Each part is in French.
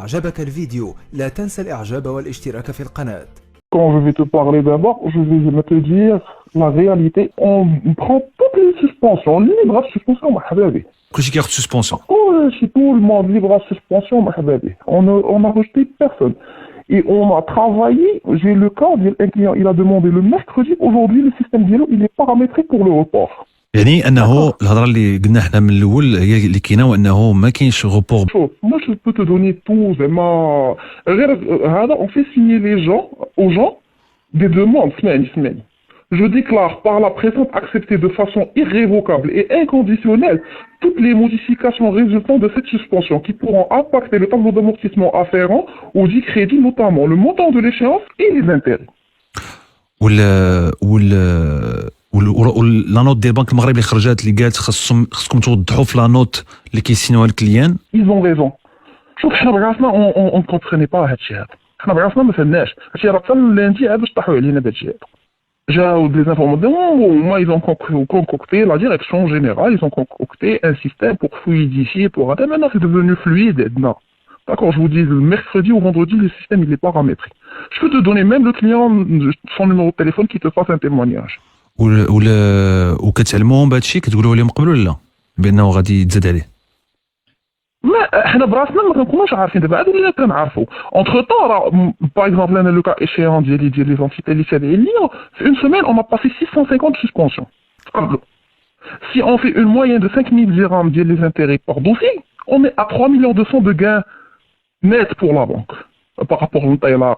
أعجبك الفيديو لا تنسى الإعجاب والاشتراك في القناة. Quand je vais te parler d'abord, je vais te dire la réalité. On prend toutes les suspensions, libre à suspension, Mahababi. كلشي كياخذ سسبونسيون. Chez tout le monde, libre à suspension, Mahababi. On a rejeté personne. Et on a travaillé, j'ai le cas, un client, il a demandé le mercredi, aujourd'hui le système dialogue, il est paramétré pour le report. يعني انه الهضره اللي قلنا حنا من الاول هي اللي كاينه وانه ما كاينش غوبور. Moi je peux te donner tout, vraiment. On fait signer aux gens des demandes, semaine. Je déclare par la présente accepter de façon irrévocable et inconditionnelle toutes les modifications résultant de cette suspension qui pourront impacter le tableau d'amortissement afférent aux 10 crédits, notamment le montant de l'échéance et les intérêts. لا نوت ديال البنك المغربي اللي خرجت اللي قالت خصكم توضحوا في لا نوت اللي كيسينوها الكليان. Ils ont raison. شوف حنا براسنا on ne comprenait pas هادشي هذا. حنا براسنا ما فهمناش. هادشي راه حتى لندي عاد باش طاحوا علينا بهادشي هذا. جاو des informations, moi ils ont concocté, la direction générale, ils ont concocté un système pour fluidifier, pour... Maintenant c'est devenu fluide, non. D'accord, je vous dis, le mercredi ou vendredi, le système il est paramétré. Je peux te donner même le client, son numéro de téléphone qui te fasse un témoignage. وكتعلموهم بهادشي كتقولوا لهم قبل ولا بانه غادي يتزاد عليه؟ ما حنا براسنا ما كنكونوش عارفين دابا هادو اللي كنعرفوا اونتر طون راه باغ اكزومبل انا لو كا ايشيون ديال لي زونتيتي اللي تابعين ليا في اون سيمين اون a passé 650 suspensions قبل. Si on fait une moyenne de 5000 dirhams ديال les intérêts par dossier, on est à 3 millions de de gains nets pour la banque. Par rapport à l'Intelaq,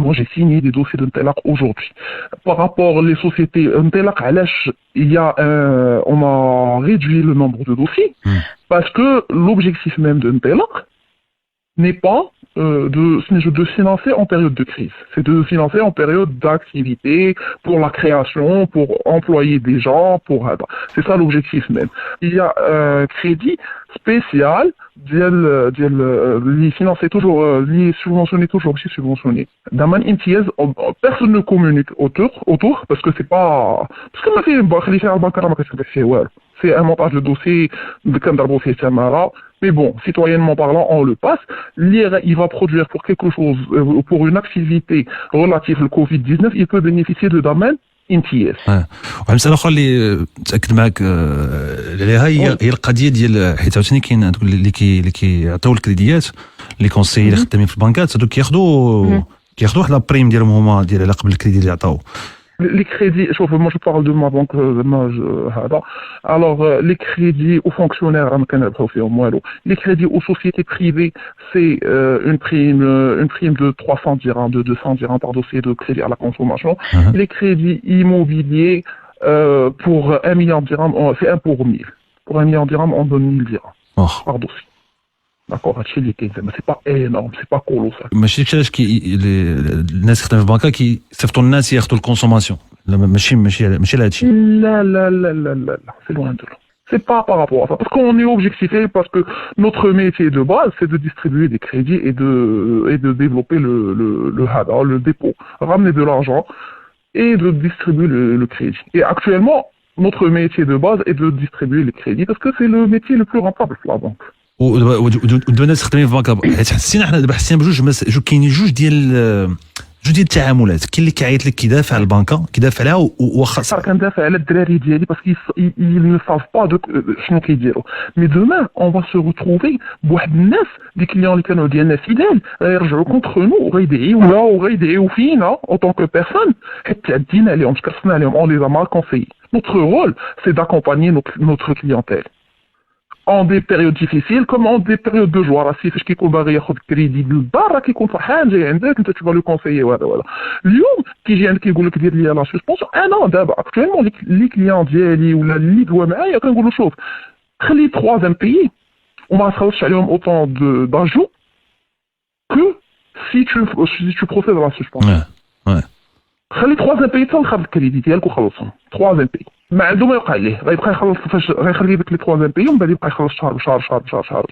moi j'ai signé des dossiers d'Intelaq aujourd'hui. Par rapport aux sociétés Intelaq, on a réduit le nombre de dossiers parce que l'objectif même d'Intelaq n'est pas de financer en période de crise. C'est de financer en période d'activité, pour la création, pour employer des gens, c'est ça l'objectif même. Il y a un crédit spécial, financer toujours, subventionner toujours, aussi subventionné. Daman Imtiaz, personne ne communique autour parce que c'est pas, parce que c'est un montage de dossier de Kandarbo Samara. Mais bon, citoyennement parlant, on le passe. L'IR, il va produire pour quelque chose, pour une activité relative au Covid-19, il peut bénéficier de domaine امتياز. ومسألة أخرى اللي تأكد معك عليها هي القضية ديال حيت عاوتاني كاين هذوك اللي كيعطيو الكريديات لي كونسيي اللي خدامين في البنكات هذوك كياخذوا واحد لا بريم ديالهم هما ديال على قبل الكريدي اللي عطاو. Les crédits, moi je parle de ma banque, alors les crédits aux fonctionnaires, les crédits aux sociétés privées, c'est une prime de 300 dirhams, de 200 dirhams par dossier de crédit à la consommation. Les crédits immobiliers, pour 1 million de dirhams, c'est 1 pour 1000. Pour 1 million de dirhams, on donne 1000 dirhams par dossier. D'accord, c'est pas énorme, c'est pas colossal. ماشي علاش الناس يخدموا في البنكه كيصيفطوا الناس ياخذوا الكونسوماسيون ماشي لهادشي. لا c'est loin de là. C'est pas par rapport à ça, parce qu'on est objectifé, parce que notre métier de base c'est de distribuer des crédits et de développer le dépôt, ramener de l'argent et de distribuer le crédit. Et actuellement notre métier de base est de distribuer les crédits parce que c'est le métier le plus rentable pour la banque. ودابا الناس خدامين في البنكه حيت حسينا حنا دابا حسينا بجوج كاينين جوج ديال التعاملات. كاين اللي كيعيط لك كيدافع على البنكه كيدافع عليها واخا صار كندافع على الدراري ديالي باسكو ils ne savent pas شنو كيديروا. مي دومان on va se retrouver بواحد الناس دي كليون اللي كانوا ديالنا فيدال غيرجعوا كونتر نو وغيدعيو فينا en tant que personne حيت تعدينا عليهم شكرنا عليهم on les a mal conseillés. Notre rôle c'est d'accompagner notre clientèle en des périodes difficiles comme en des périodes de joie. راسي فاش كيكون باغي ياخذ كريدي للدار راه كيكون فرحان جاي عندك انت tu vas le conseiller وهذا اليوم كيجي عندك كيقول لك دير لي لا سسبونسيون انا دابا اكطوالمون لي كليون ديالي ولا اللي دوا معايا كنقول له شوف خلي 3 impayés وما تخلصش عليهم اوطون d'ajout que si tu procèdes à la suspension. خلي 3 impayés حتى نخرج الكريدي ديالك وخلصهم 3 impayés ما عنده ما يوقع ليه غيبقى يخلص فاش غيخلي داك لي 3 impayés ومن بعد يبقى يخلص شهر بشهر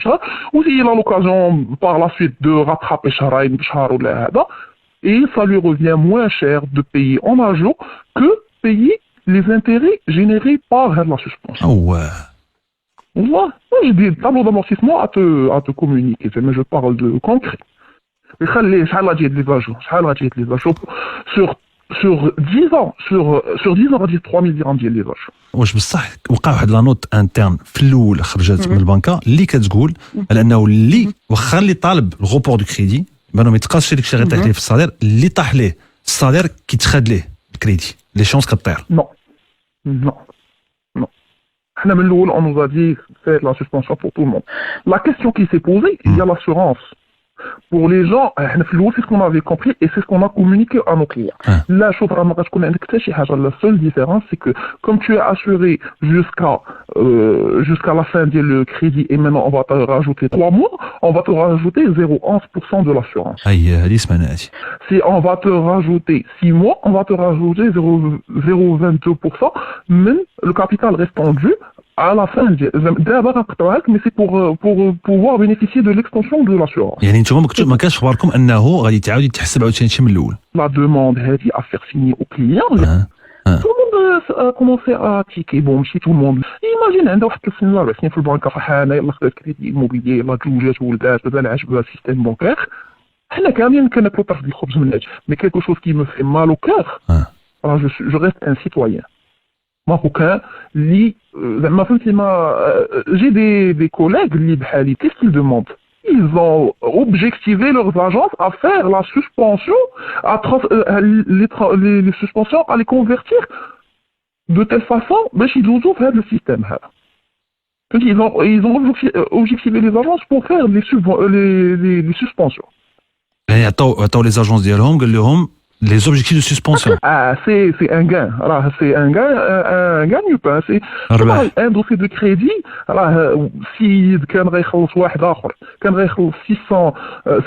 وسي لا لوكازيون par la suite de rattraper شهرين بشهر ولا هذا et ça lui revient moins cher de payer en argent que payer les intérêts générés par la suspension. Moi, j'ai des tableaux d'amortissement à te communiquer, mais je parle de concret. خلي شحال غادي لي زاجور شحال غادي لي زاجور sur 10 ans sur 10 ans غادي 3000 درهم ديال لي زاجور. واش بصح وقع واحد لا نوت انترن في الاول خرجت من البنكه اللي كتقول على انه اللي واخا اللي طالب الغوبور دو كريدي ما يتقاسش داك الشيء غيطيح ليه في الصالير اللي طاح ليه الصالير كيتخاد ليه الكريدي لي شونس كطير. Non. On nous a dit faire la suspension pour tout le monde. La question qui s'est posée, il y a l'assurance. Pour les gens, c'est ce qu'on avait compris et c'est ce qu'on a communiqué à nos clients. Là, la seule différence, c'est que comme tu es assuré jusqu'à la fin du crédit et maintenant on va te rajouter 3 mois, on va te rajouter 0,11% de l'assurance. Si on va te rajouter 6 mois, on va te rajouter 0,22%, même le capital restant dû à la fin, mais c'est pour pouvoir bénéficier de l'extension de l'assurance. يعني نتوما ما كانش خباركم انه غادي تعاود يتحسب عاوتاني شي من الاول. La demande هذه à faire signer au client. Tout le monde a commencé à tiquer. Bon, ماشي tout le monde. Imagine عندها واحد 3 سنين 4 سنين في البنكه فرحانه يلاه خدات كريدي موبيلي يلاه تزوجات ولدات بابا عجبها السيستيم بانكير. حنا كاملين كناكلو طرف ديال الخبز من هادشي. Mais quelque chose qui me fait mal au cœur. Je reste un citoyen marocain li زعما فهمتي ما j'ai des collègues li بحالي qu'est-ce qu'ils demandent. Ils ont objectivé leurs agences à faire la suspension, les suspensions, à les convertir de telle façon qu'ils ouvrent le système. Ils ont objectivé les agences pour faire les suspensions. يعني عطاو les agences ديالهم قال لهم les objectifs de suspension. C'est un gain. Alors, c'est un gain-pain. C'est un dossier de crédit. Alors, si كان غيخلص واحد آخر كان غيخلص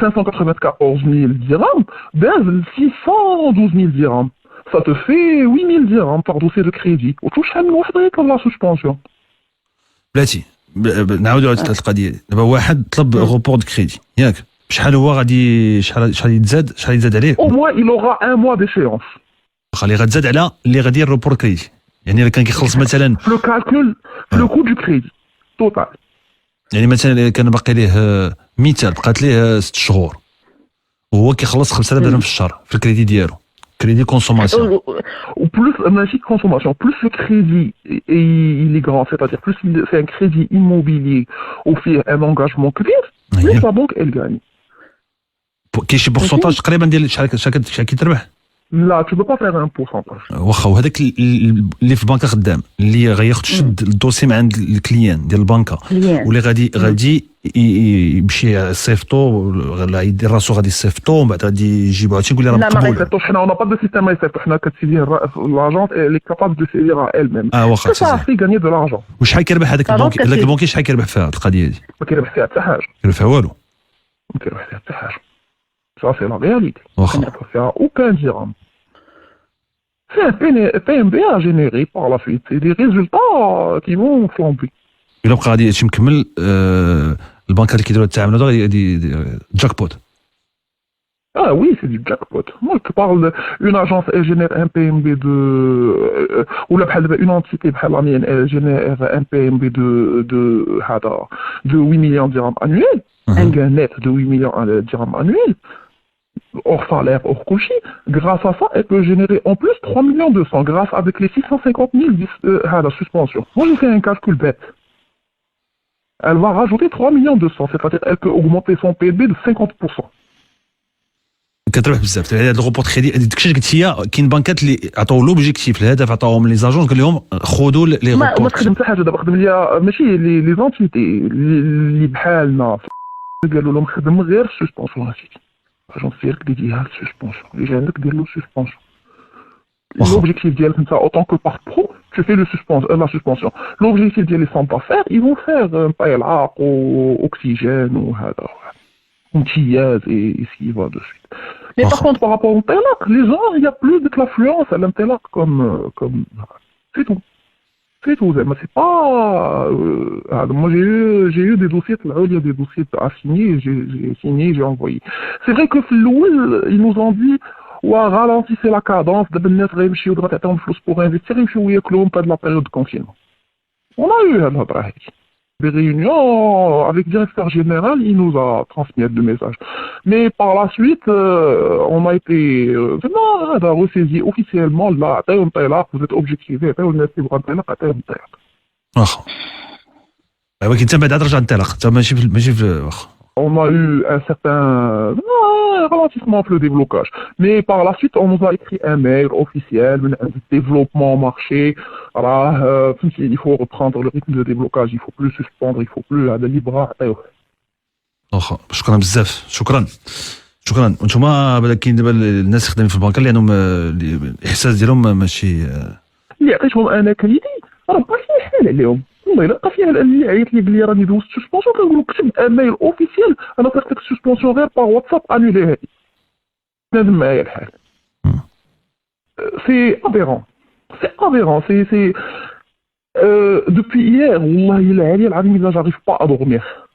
594 000 dirhams, ben 612 000 dirhams. Ça te fait 8 000 dirhams par dossier de crédit. وشحال شحال من واحد غيطلب لا سسبونسيون. بلاتي نعاودوا على القضيه دابا واحد طلب غوبور دو كريدي ياك شحال هو غادي شحال يتزاد عليه au moins il aura un mois d'échéance. خلي غتزاد على اللي غادي الروبور كريدي يعني الا كان كيخلص مثلا le calcul le coût du crédit total يعني مثلا كان باقي ليه مثال بقات ليه 6 شهور وهو كيخلص 5000 درهم في الشهر في الكريدي ديالو كريدي كونسوماسيون ou plus ماشي consommation plus le crédit il est grand c'est-à-dire plus c'est un crédit immobilier ou fait un engagement كبير plus la banque elle gagne. كاين شي بورسونتاج تقريبا ديال شحال كيتربح؟ لا tu peux pas faire un pourcentage. واخا وهذاك اللي في البنكه خدام اللي غياخذ شد الدوسي من عند الكليان ديال البنكه واللي غادي يمشي يصيفطو ولا يدير راسو غادي يصيفطو ومن بعد غادي يجيبو عرفتي نقول لها راه مقبول. لا ما يصيفطوش حنا اون با دو سيستيم ما يصيفطو حنا كتسيديه لاجونس اللي كابابل دو سيدير elle même. واخا صافي غاني دو لارجون. وشحال كيربح هذاك البنكي هذاك البنكي شحال كيربح فيها هذه القضيه هذه؟ ما كيربح فيها حتى حاجه. كيربح فيها والو. ما كيربح فيها حتى حاجه. Ça c'est la réalité. واخا. On ne peut faire aucun dirham. C'est un PNB à générer par la suite. C'est des résultats qui vont flamber. إلا بقى غادي هادشي مكمل البنكات اللي كيديروا التعامل هذا غادي جاك بوت. Ah oui, c'est du jackpot. Moi, je parle d'une agence, elle génère un PNB de... ou une entité, elle génère un PNB de 8 millions de dirhams annuels. Un gain net de 8 millions de dirhams annuels. Hors salaire, hors couchi. Grâce à ça, elle peut générer en plus 3 millions 200 grâce avec les 650 000 de suspension. Moi, j'ai fait un calcul bête. Elle va rajouter 3 millions 200, c'est-à-dire elle peut augmenter son PNB de 50%. كتربح بزاف هذا الغوبور كريدي داكشي اللي قلت هي كاين بنكات اللي عطاو لوبجيكتيف الهدف عطاوهم لي زاجونس قال لهم خذوا لي غوبور. ما تخدم حتى حاجه دابا خدم ليا ماشي لي زونتيتي اللي بحالنا قالوا لهم خدم غير السسبونسيون هادشي اجونس ديالك اللي ديها السسبونسيون اللي جا عندك دير له السسبونسيون. L'objectif d'elle, comme ça, autant que par pro, tu fais la suspension. L'objectif d'elle, ils sont pas faire, ils vont faire un paillard ou oxygène ou un tillage et ici va de suite. Mais par contre, par rapport au Telak, les gens, il n'y a plus de l'affluence à l'Telak comme c'est tout. C'est tout. Mais c'est pas. Moi, j'ai eu des dossiers, il y a des dossiers à signer, j'ai signé, j'ai envoyé. C'est vrai que ils nous ont dit. ورالونتيسي لا كادونس دابا الناس غيمشيو دابا تعطيهم فلوس بوغ انفيستير يمشيو ياكلوهم في هاد لا بيريود دو كونفينمون. اون ا يو هاد الهضره هادي des réunions avec le directeur général, il nous a transmis le message. Mais par la suite, on a été ressaisi officiellement, là, vous êtes objectivé, واخا ولكن انت بعد عاد رجع انطلاق انت ماشي في واخا. on a eu un certain ralentissement le déblocage. Mais par la suite, on nous a écrit un mail officiel, un développement marché. Il faut reprendre le rythme de déblocage, il faut plus suspendre, il faut plus aller libre. واخا شكرا بزاف شكرا وانتم كاين دابا الناس خدامين في البنكه اللي عندهم الاحساس ديالهم ماشي اللي عطيتهم انا كريدي راه بقى فيه حال عليهم والله الا بقى فيها اللي عيط لي قال لي راني دوزت سسبونسيون كنقول له كتب ان ميل اوفيسيال انا طلقت لك السسبونسيون غير باغ واتساب انولي هادي لازم معايا الحال سي ابيرون سي depuis hier والله الا عليا العظيم الا j'arrive pas à dormir